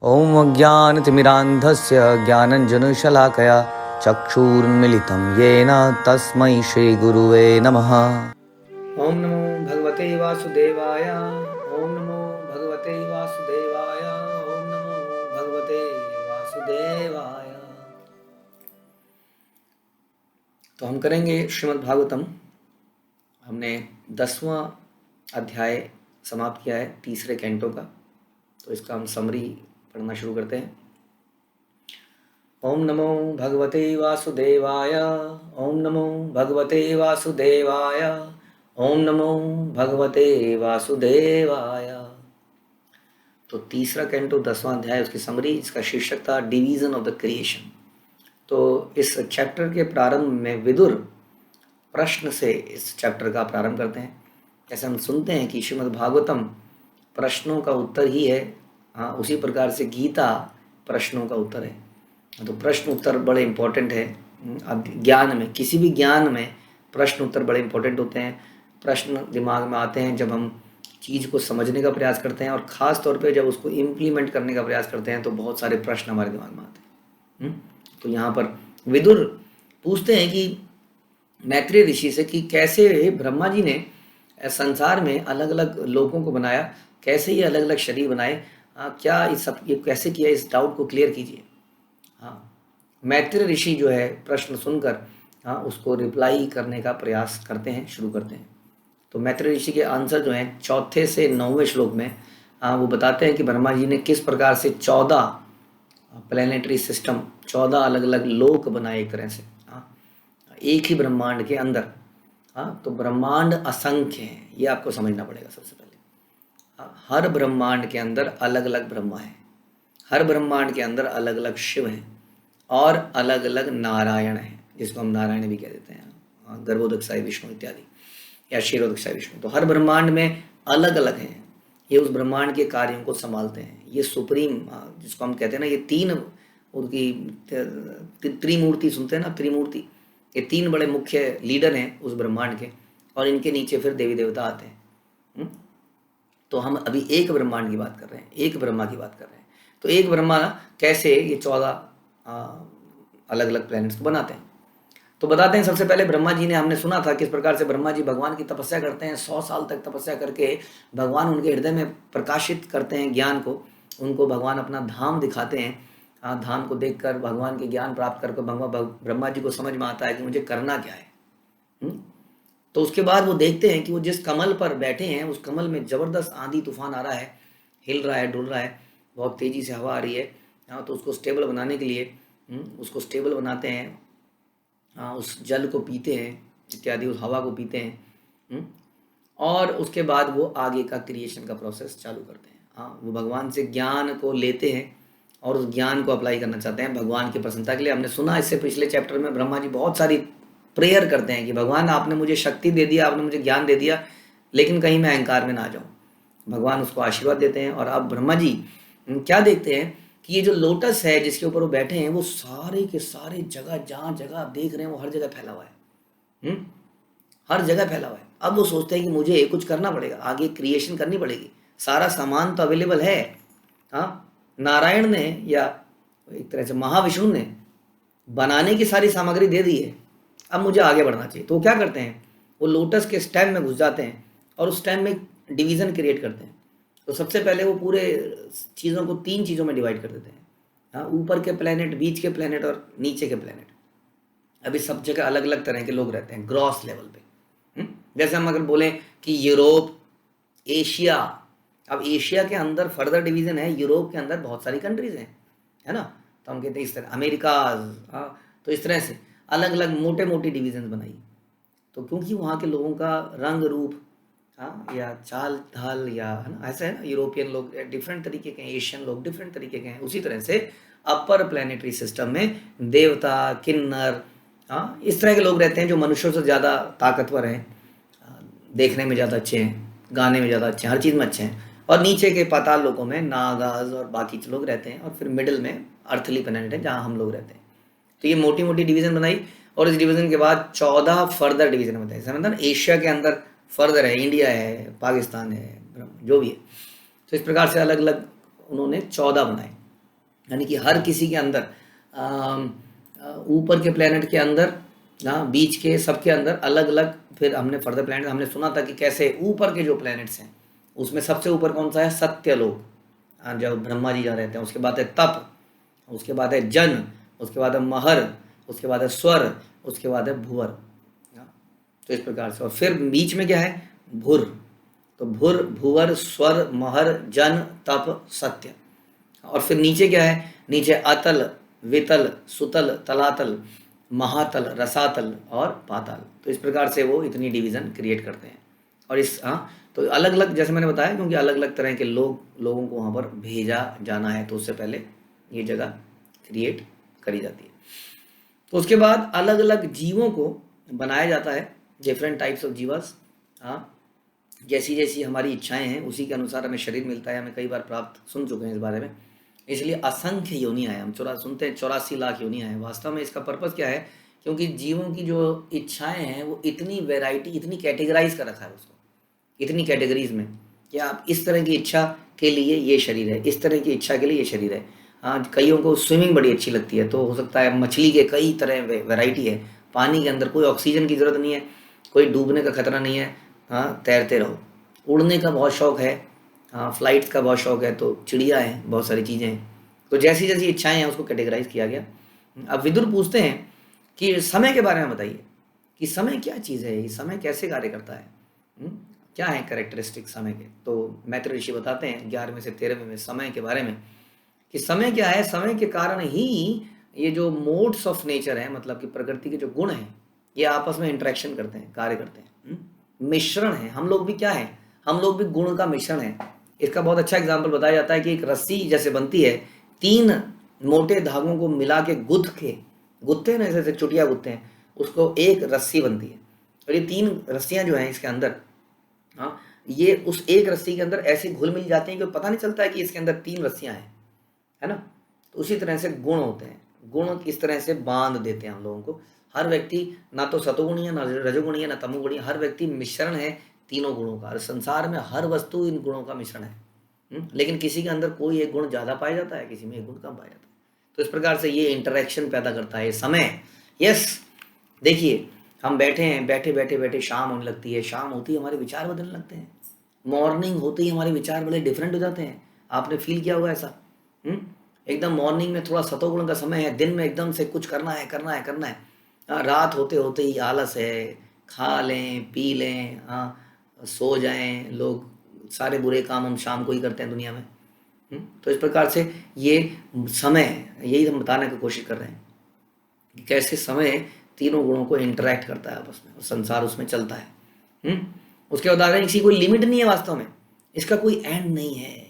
ॐ अज्ञानतिमिरान्धस्य ज्ञानञ्जनशलाकया चक्षुरुन्मिलितं येन तस्मै श्रीगुरुवे नमः। ॐ नमो भगवते वासुदेवाय। ॐ नमो भगवते वासुदेवाय। ॐ नमो भगवते वासुदेवाय। तो हम करेंगे श्रीमद् भागवतम। हमने 10वां अध्याय समाप्त किया है, तीसरे कैंटो का। तो इसका हम समरी पढ़ना शुरू करते हैं। ओम नमो भगवते वासुदेवाय। ओम नमो भगवते वासुदेवाय। ओम नमो भगवते वासुदेवाय। तो तीसरा कैंटो 10वां अध्याय, उसकी समरी, इसका शीर्षक था डिवीजन ऑफ द क्रिएशन। तो इस चैप्टर के प्रारंभ में विदुर प्रश्न से इस चैप्टर का प्रारंभ करते हैं। जैसे हम सुनते हैं कि श्रीमद् भागवतम प्रश्नों का उत्तर ही है, उसी प्रकार से गीता प्रश्नों का उत्तर है। तो प्रश्न उत्तर बड़े इम्पोर्टेंट है। ज्ञान में, किसी भी ज्ञान में प्रश्न उत्तर बड़े इम्पोर्टेंट होते हैं। प्रश्न दिमाग में आते हैं जब हम चीज़ को समझने का प्रयास करते हैं, और ख़ास तौर पे जब उसको इम्प्लीमेंट करने का प्रयास करते हैं तो बहुत सारे प्रश्न हमारे दिमाग में आते हैं। तो यहाँ पर विदुर पूछते हैं कि मैत्रेय ऋषि से कि कैसे ब्रह्मा जी ने संसार में अलग अलग लोगों को बनाया, कैसे ये अलग अलग शरीर बनाए, क्या इस सब ये कैसे किया, इस डाउट को क्लियर कीजिए। मैत्रेय ऋषि जो है प्रश्न सुनकर उसको रिप्लाई करने का प्रयास करते हैं, शुरू करते हैं। तो मैत्रेय ऋषि के आंसर जो हैं 4 से 9वें श्लोक में वो बताते हैं कि ब्रह्मा जी ने किस प्रकार से 14 प्लैनेटरी सिस्टम, 14 अलग अलग लोक बनाए एक तरह से एक ही ब्रह्मांड के अंदर। तो ब्रह्मांड असंख्य है, ये आपको समझना पड़ेगा सबसे पहले। हर ब्रह्मांड के अंदर अलग अलग ब्रह्मा है, हर ब्रह्मांड के अंदर अलग अलग शिव हैं, और अलग अलग नारायण हैं, जिसको हम नारायण भी कह देते हैं, गर्भोदकसाई विष्णु इत्यादि, या क्षीरोदकसाई विष्णु। तो हर ब्रह्मांड में अलग अलग हैं, ये उस ब्रह्मांड के कार्यों को संभालते हैं। ये सुप्रीम, जिसको हम कहते हैं ना, ये 3 उनकी त्रिमूर्ति सुनते हैं ना, त्रिमूर्ति, ये 3 बड़े मुख्य लीडर हैं उस ब्रह्मांड के, और इनके नीचे फिर देवी देवता आते हैं। तो हम अभी एक ब्रह्मांड की बात कर रहे हैं, एक ब्रह्मा की बात कर रहे हैं। तो एक ब्रह्मा कैसे ये 14 अलग अलग प्लैनेट्स को बनाते हैं। तो बताते हैं, सबसे पहले ब्रह्मा जी ने, हमने सुना था किस प्रकार से ब्रह्मा जी भगवान की तपस्या करते हैं। 100 साल तक तपस्या करके भगवान उनके हृदय में प्रकाशित करते हैं ज्ञान को, उनको भगवान अपना धाम दिखाते हैं। धाम को देखकर भगवान के ज्ञान प्राप्त करके ब्रह्मा जी को समझ में आता है कि मुझे करना क्या है। तो उसके बाद वो देखते हैं कि वो जिस कमल पर बैठे हैं, उस कमल में ज़बरदस्त आंधी तूफान आ रहा है, हिल रहा है, डुल रहा है, बहुत तेज़ी से हवा आ रही है। तो उसको स्टेबल बनाने के लिए उसको स्टेबल बनाते हैं, उस जल को पीते हैं इत्यादि, उस हवा को पीते हैं, और उसके बाद वो आगे का क्रिएशन का प्रोसेस चालू करते हैं। वो भगवान से ज्ञान को लेते हैं और उस ज्ञान को अप्लाई करना चाहते हैं भगवान की प्रसन्नता के लिए। हमने सुना इससे पिछले चैप्टर में ब्रह्मा जी बहुत सारी प्रेयर करते हैं कि भगवान आपने मुझे शक्ति दे दिया, आपने मुझे ज्ञान दे दिया, लेकिन कहीं मैं अहंकार में ना जाऊँ। भगवान उसको आशीर्वाद देते हैं। और अब ब्रह्मा जी क्या देखते हैं कि ये जो लोटस है जिसके ऊपर वो बैठे हैं, वो सारे के सारे जगह, जहाँ जगह आप देख रहे हैं वो हर जगह फैला हुआ है, हर जगह फैला हुआ है। अब वो सोचते हैं कि मुझे कुछ करना पड़ेगा, आगे क्रिएशन करनी पड़ेगी। सारा सामान तो अवेलेबल है, नारायण ने या एक तरह से महाविष्णु ने बनाने की सारी सामग्री दे दी है, अब मुझे आगे बढ़ना चाहिए। तो क्या करते हैं, वो लोटस के स्टेम में घुस जाते हैं और उस स्टेम में डिवीज़न क्रिएट करते हैं। तो सबसे पहले वो पूरे चीज़ों को 3 चीज़ों में डिवाइड कर देते हैं, ऊपर के प्लैनेट, बीच के प्लैनेट और नीचे के प्लैनेट। अभी सब जगह अलग अलग तरह के लोग रहते हैं ग्रॉस लेवल पे। जैसे हम अगर बोलें कि यूरोप, एशिया, अब एशिया के अंदर फर्दर डिवीज़न है, यूरोप के अंदर बहुत सारी कंट्रीज़ हैं, है ना। तो हम कहते हैं इस तरह अमेरिकाज, तो इस तरह से अलग अलग मोटे मोटी डिवीज़न बनाई। तो क्योंकि वहाँ के लोगों का रंग रूप, या चाल ढाल, या है ना, ऐसा है ना, यूरोपियन लोग डिफरेंट तरीके के हैं, एशियन लोग डिफरेंट तरीके के हैं। उसी तरह से अपर प्लैनेटरी सिस्टम में देवता, किन्नर, इस तरह के लोग रहते हैं जो मनुष्यों से ज़्यादा ताकतवर हैं, देखने में ज़्यादा अच्छे हैं, गाने में ज़्यादा अच्छे हैं, हर चीज़ में अच्छे हैं। और नीचे के पाताल लोगों में नागाज और बाकी लोग रहते हैं, और फिर मिडिल में अर्थली प्लैनेट है जहाँ हम लोग रहते हैं। तो ये मोटी मोटी डिवीज़न बनाई, और इस डिवीज़न के बाद 14 फर्दर डिवीज़न बताए। जैसे मतलब एशिया के अंदर फर्दर है, इंडिया है, पाकिस्तान है, जो भी है। तो इस प्रकार से अलग अलग उन्होंने 14 बनाए। यानी कि हर किसी के अंदर ऊपर के प्लेनेट के अंदर, बीच के, सबके अंदर अलग अलग। फिर हमने फर्दर प्लेनेट हमने सुना था कि कैसे ऊपर के जो प्लेनेट्स हैं उसमें सबसे ऊपर कौन सा है, सत्यलोक, जब ब्रह्मा जी जा रहते हैं। उसके बाद है तप, उसके बाद है जन, उसके बाद है महर, उसके बाद है स्वर, उसके बाद है भुवर। तो इस प्रकार से, और फिर बीच में क्या है, भुर। तो भुर, भुवर, स्वर, महर, जन, तप, सत्य। और फिर नीचे क्या है, नीचे अतल, वितल, सुतल, तलातल, महातल, रसातल और पाताल। तो इस प्रकार से वो इतनी डिवीज़न क्रिएट करते हैं। और इस तो अलग अलग, जैसे मैंने बताया, क्योंकि अलग अलग तरह के लोगों को वहाँ पर भेजा जाना है, तो उससे पहले ये जगह क्रिएट करी जाती है। तो उसके बाद अलग अलग जीवों को बनाया जाता है, डिफरेंट टाइप्स ऑफ जीवास। जैसी जैसी हमारी इच्छाएं हैं उसी के अनुसार हमें शरीर मिलता है। हमें कई बार प्राप्त सुन चुके हैं इस बारे में। इसलिए असंख्य योनियाँ हैं, हम सुनते हैं 84 लाख योनियाँ हैं। वास्तव में इसका पर्पज़ क्या है, क्योंकि जीवों की जो इच्छाएं हैं वो इतनी वैरायटी, इतनी कैटेगराइज कर रखा है उसको, इतनी कैटेगरीज में कि आप इस तरह की इच्छा के लिए ये शरीर है, इस तरह की इच्छा के लिए ये शरीर है। कईयों को स्विमिंग बड़ी अच्छी लगती है, तो हो सकता है मछली के कई तरह वैरायटी है। पानी के अंदर कोई ऑक्सीजन की ज़रूरत नहीं है, कोई डूबने का खतरा नहीं है, तैरते रहो। उड़ने का बहुत शौक़ है, फ्लाइट्स का बहुत शौक़ है, तो चिड़िया हैं, बहुत सारी चीज़ें हैं। तो जैसी जैसी इच्छाएं हैं उसको कैटेगराइज किया गया। अब विदुर पूछते हैं कि समय के बारे में बताइए, कि समय क्या चीज़ है, ये समय कैसे कार्य करता है, क्या है कैरेक्टरिस्टिक समय के। तो मैत्री ऋषि बताते हैं 11वें से 13वें में समय के बारे में, कि समय क्या है, समय के कारण ही ये जो मोड्स ऑफ नेचर है, मतलब कि प्रकृति के जो गुण हैं, ये आपस में इंटरेक्शन करते हैं, कार्य करते हैं, मिश्रण है। हम लोग भी क्या है, हम लोग भी गुण का मिश्रण है। इसका बहुत अच्छा एग्जाम्पल बताया जाता है कि एक रस्सी जैसे बनती है, 3 मोटे धागों को मिला के गुथ के, गुथते हैं ना, जैसे चुटिया गुथते हैं, उसको एक रस्सी बनती है। और ये 3 रस्सियां जो हैं इसके अंदर, ये उस एक रस्सी के अंदर ऐसे घुल मिल जाते हैं कि पता नहीं चलता है कि इसके अंदर 3 रस्सियां हैं, है ना। तो उसी तरह से गुण होते हैं, गुण इस तरह से बांध देते हैं हम लोगों को। हर व्यक्ति ना तो सतोगुणी है, ना रजोगुणी है, ना तमोगुणी है, हर व्यक्ति मिश्रण है तीनों गुणों का। संसार में हर वस्तु इन गुणों का मिश्रण है। लेकिन किसी के अंदर कोई एक गुण ज़्यादा पाया जाता है, किसी में एक गुण कम पाया जाता है। तो इस प्रकार से ये इंटरेक्शन पैदा करता है समय। यस, देखिए हम बैठे हैं, बैठे बैठे बैठे शाम होने लगती है, शाम होती है हमारे विचार बदलने लगते हैं, मॉर्निंग होते ही हमारे विचार बड़े डिफरेंट हो जाते हैं। आपने फील किया होगा ऐसा। एकदम मॉर्निंग में थोड़ा सतोगुण का समय है, दिन में एकदम से कुछ करना है करना है करना है, रात होते होते ही आलस है, खा लें पी लें, सो जाएं लोग, सारे बुरे काम हम शाम को ही करते हैं दुनिया में। तो इस प्रकार से ये समय, यही हम बताने की कोशिश कर रहे हैं कि कैसे समय तीनों गुणों को इंटरेक्ट करता है आपस में और संसार उसमें चलता है। उसके उदाहरण, इसी कोई लिमिट नहीं है वास्तव में, इसका कोई एंड नहीं है।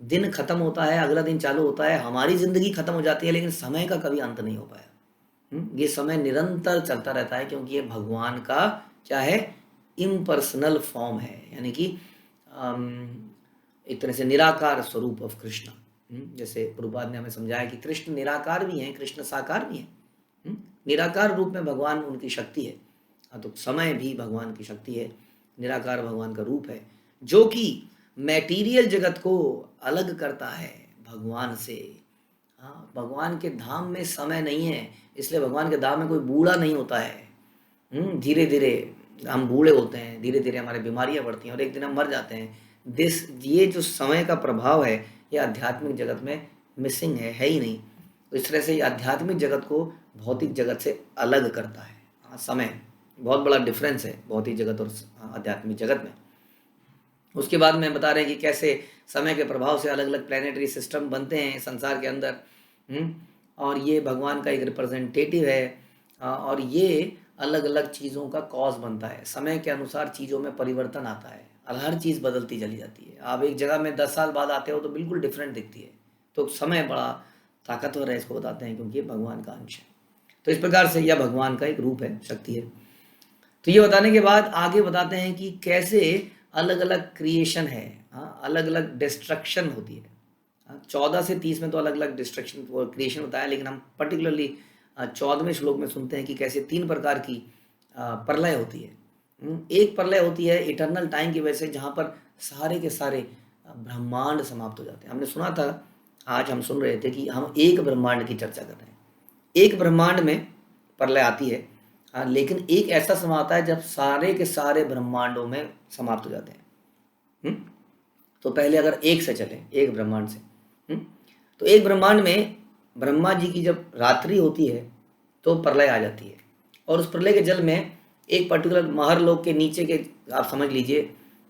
दिन खत्म होता है, अगला दिन चालू होता है, हमारी जिंदगी खत्म हो जाती है, लेकिन समय का कभी अंत नहीं हो पाया। ये समय निरंतर चलता रहता है, क्योंकि ये भगवान का क्या है, इम्पर्सनल फॉर्म है, यानी कि एक तरह से निराकार स्वरूप ऑफ कृष्ण। जैसे प्रभुपाद ने हमें समझाया कि कृष्ण निराकार भी हैं, कृष्ण साकार भी हैं। निराकार रूप में भगवान उनकी शक्ति है, तो समय भी भगवान की शक्ति है, निराकार भगवान का रूप है, जो कि मैटीरियल जगत को अलग करता है भगवान से। भगवान के धाम में समय नहीं है, इसलिए भगवान के धाम में कोई बूढ़ा नहीं होता है। धीरे धीरे हम बूढ़े होते हैं, धीरे धीरे हमारी बीमारियां बढ़ती हैं और एक दिन हम मर जाते हैं। ये जो समय का प्रभाव है, ये आध्यात्मिक जगत में मिसिंग है ही नहीं। तो इस तरह से ये आध्यात्मिक जगत को भौतिक जगत से अलग करता है। समय बहुत बड़ा डिफरेंस है भौतिक जगत और आध्यात्मिक जगत में। उसके बाद में बता रहे हैं कि कैसे समय के प्रभाव से अलग अलग प्लानिटरी सिस्टम बनते हैं संसार के अंदर। और ये भगवान का एक रिप्रेजेंटेटिव है, और ये अलग अलग चीज़ों का कॉज बनता है। समय के अनुसार चीज़ों में परिवर्तन आता है, हर चीज़ बदलती चली जाती है। आप एक जगह में 10 साल बाद आते हो तो बिल्कुल डिफरेंट दिखती है। तो समय बड़ा ताकतवर है, इसको बताते हैं, क्योंकि ये भगवान का अंश है। तो इस प्रकार से यह भगवान का एक रूप है, शक्ति है। तो ये बताने के बाद आगे बताते हैं कि कैसे अलग अलग क्रिएशन है, अलग अलग डिस्ट्रक्शन होती है। 14 से 30 में तो अलग अलग डिस्ट्रक्शन और क्रिएशन होता है, लेकिन हम पर्टिकुलरली 14वें श्लोक में सुनते हैं कि कैसे 3 प्रकार की प्रलय होती है। एक प्रलय होती है इटर्नल टाइम की वजह से, जहाँ पर सारे के सारे ब्रह्मांड समाप्त हो जाते हैं। हमने सुना था आज हम सुन रहे थे कि हम एक ब्रह्मांड की चर्चा कर रहे हैं। एक ब्रह्मांड में प्रलय आती है, लेकिन एक ऐसा समय आता है जब सारे के सारे ब्रह्मांडों में समाप्त हो जाते हैं। तो पहले अगर एक से चले, एक ब्रह्मांड से, तो एक ब्रह्मांड में ब्रह्मा जी की जब रात्रि होती है तो प्रलय आ जाती है, और उस प्रलय के जल में एक पर्टिकुलर महर लोक के नीचे के, आप समझ लीजिए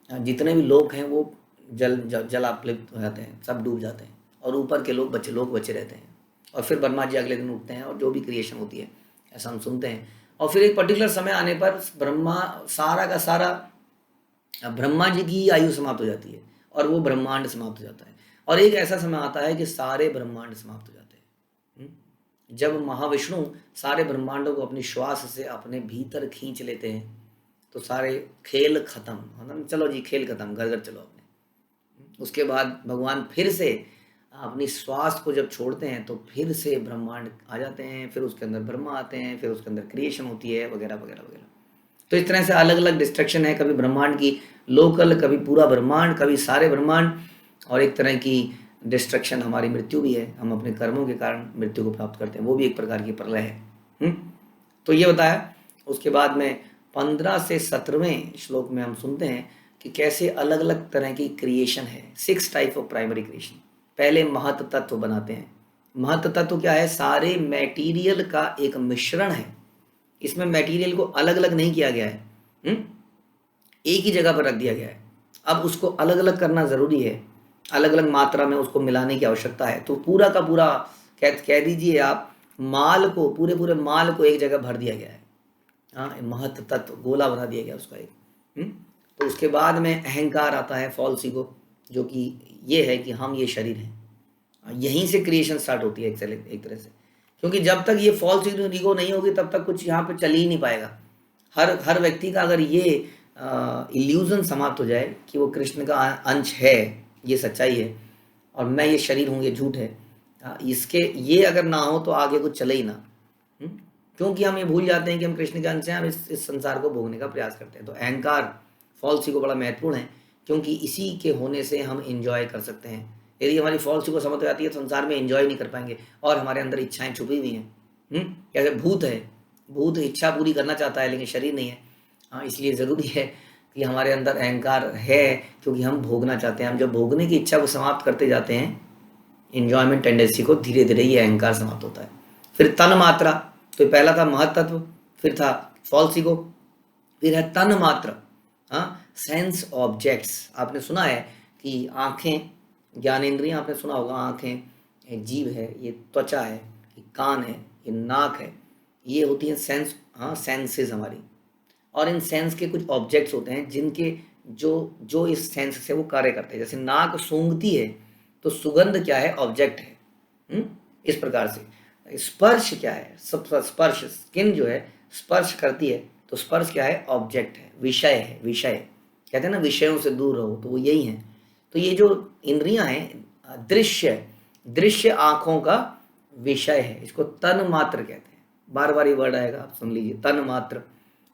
जितने भी लोग हैं वो जलाप्लित हो जाते हैं, सब डूब जाते हैं, और ऊपर के लोग बचे रहते हैं। और फिर ब्रह्मा जी अगले दिन उठते हैं और जो भी क्रिएशन होती है, ऐसा हम सुनते हैं। और फिर एक पर्टिकुलर समय आने पर ब्रह्मा सारा का सारा, ब्रह्मा जी की आयु समाप्त हो जाती है और वो ब्रह्मांड समाप्त हो जाता है। और एक ऐसा समय आता है कि सारे ब्रह्मांड समाप्त हो जाते हैं, जब महाविष्णु सारे ब्रह्मांडों को अपनी श्वास से अपने भीतर खींच लेते हैं, तो सारे खेल खत्म, है ना, चलो जी खेल खत्म, घर घर चलो अपने। उसके बाद भगवान फिर से अपनी श्वास को जब छोड़ते हैं तो फिर से ब्रह्मांड आ जाते हैं, फिर उसके अंदर ब्रह्मा आते हैं, फिर उसके अंदर क्रिएशन होती है, वगैरह वगैरह वगैरह। तो इस तरह से अलग अलग डिस्ट्रक्शन है, कभी ब्रह्मांड की लोकल, कभी पूरा ब्रह्मांड, कभी सारे ब्रह्मांड। और एक तरह की डिस्ट्रक्शन हमारी मृत्यु भी है, हम अपने कर्मों के कारण मृत्यु को प्राप्त करते हैं, वो भी एक प्रकार की प्रलय है। तो ये बताया। उसके बाद में 15 से 17वें श्लोक में हम सुनते हैं कि कैसे अलग अलग तरह की क्रिएशन है, 6 टाइप ऑफ प्राइमरी क्रिएशन। पहले महत तत्व बनाते हैं। महत तत्व क्या है? सारे मटेरियल का एक मिश्रण है। इसमें मटेरियल को अलग अलग नहीं किया गया है, एक ही जगह पर रख दिया गया है। अब उसको अलग अलग करना ज़रूरी है, अलग अलग मात्रा में उसको मिलाने की आवश्यकता है। तो पूरा का पूरा कह दीजिए आप, माल को, पूरे पूरे माल को एक जगह भर दिया गया है। हाँ, महत तत्व गोला बना दिया गया उसका एक। तो उसके बाद में अहंकार आता है, फॉल्स ईगो, जो कि ये है कि हम ये शरीर हैं। यहीं से क्रिएशन स्टार्ट होती है एक तरह से, क्योंकि जब तक ये फॉल्स ईगो नहीं होगी तब तक कुछ यहाँ पे चल ही नहीं पाएगा। हर व्यक्ति का अगर ये इल्यूजन समाप्त हो जाए कि वो कृष्ण का अंश है, ये सच्चाई है, और मैं ये शरीर हूँ, ये झूठ है, इसके ये अगर ना हो तो आगे कुछ चले ही ना। क्योंकि हम ये भूल जाते हैं कि हम कृष्ण के अंश हैं, हम इस संसार को भोगने का प्रयास करते हैं। तो अहंकार, फॉल्स ईगो बड़ा महत्वपूर्ण है, क्योंकि इसी के होने से हम इंजॉय कर सकते हैं। यदि हमारी फॉल्स ईगो समझ जाती है तो संसार में इंजॉय नहीं कर पाएंगे, और हमारे अंदर इच्छाएं छुपी हुई हैं। जैसे भूत है, भूत इच्छा पूरी करना चाहता है लेकिन शरीर नहीं है। हाँ, इसलिए ज़रूरी है कि हमारे अंदर अहंकार है, क्योंकि हम भोगना चाहते हैं। हम जब भोगने की इच्छा को समाप्त करते जाते हैं, इंजॉयमेंट टेंडेंसी को, धीरे धीरे ये अहंकार समाप्त होता है। फिर तन मात्रा, तो पहला था महत्त्व, फिर था फॉल्स ईगो, फिर है तन मात्र, सेंस ऑब्जेक्ट्स। आपने सुना है कि आँखें, ज्ञानेंद्रियाँ, आपने सुना होगा, आँखें, जीभ है, ये त्वचा है, ये कान है, ये नाक है, ये होती हैं सेंस, सेंसेस हमारी। और इन सेंस के कुछ ऑब्जेक्ट्स होते हैं जिनके जो इस सेंस से वो कार्य करते हैं। जैसे नाक सूंघती है तो सुगंध क्या है? ऑब्जेक्ट है। इस प्रकार से स्पर्श क्या है? स्पर्श, स्किन जो है स्पर्श करती है, तो स्पर्श क्या है? ऑब्जेक्ट है, विषय है। विषय कहते हैं ना, विषयों से दूर रहो, तो वो यही है। तो ये जो इंद्रियां हैं, दृश्य आँखों का विषय है, इसको तन मात्र कहते हैं। बार बार ये वर्ड आएगा, आप सुन लीजिए, तन मात्र।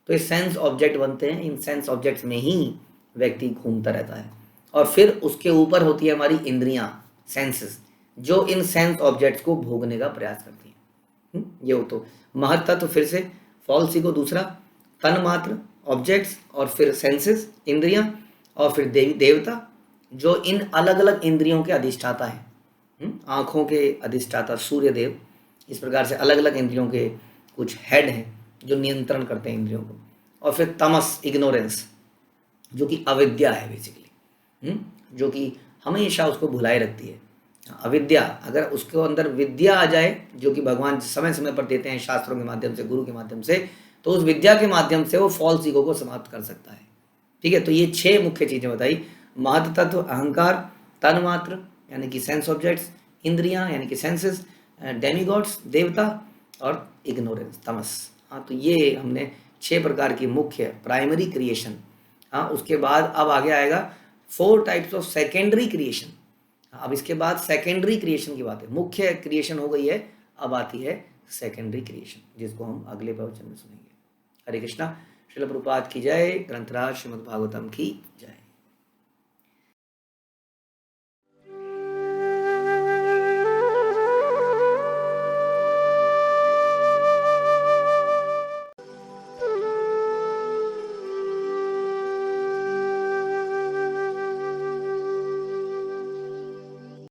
तो ये सेंस ऑब्जेक्ट बनते हैं, इन सेंस ऑब्जेक्ट्स में ही व्यक्ति घूमता रहता है। और फिर उसके ऊपर होती है हमारी इंद्रियां, सेंसेस, जो इन सेंस ऑब्जेक्ट्स को भोगने का प्रयास करती हैं। ये हो तो महत्ता, तो फिर से फॉल्स ईगो दूसरा, तन मात्र ऑब्जेक्ट्स, और फिर सेंसेस इंद्रियां, और फिर देवता, जो इन अलग अलग इंद्रियों के अधिष्ठाता हैं। आँखों के अधिष्ठाता सूर्य देव, इस प्रकार से अलग अलग इंद्रियों के कुछ हेड हैं जो नियंत्रण करते हैं इंद्रियों को। और फिर तमस, इग्नोरेंस, जो कि अविद्या है बेसिकली, जो कि हमेशा उसको भुलाए रखती है। अविद्या, अगर उसके अंदर विद्या आ जाए, जो कि भगवान समय समय पर देते हैं शास्त्रों के माध्यम से, गुरु के माध्यम से, तो उस विद्या के माध्यम से वो फॉल्स ईगो को समाप्त कर सकता है। ठीक है, तो ये 6 मुख्य चीज़ें बताई। महत तत्व, अहंकार, तन मात्र यानी कि सेंस ऑब्जेक्ट्स, इंद्रियां यानी कि सेंसेस, डेमीगॉड्स देवता, और इग्नोरेंस तमस। हाँ, तो ये हमने 6 प्रकार की मुख्य प्राइमरी क्रिएशन। हाँ, उसके बाद अब आगे आएगा 4 टाइप्स ऑफ सेकेंडरी क्रिएशन। अब इसके बाद सेकेंडरी क्रिएशन की बात है, मुख्य क्रिएशन हो गई है, अब आती है सेकेंडरी क्रिएशन, जिसको हम अगले प्रवचन में सुनेंगे। हरे कृष्णा। श्रील प्रभुपाद की जय। ग्रंथराज श्रीमद् भागवतम की जय।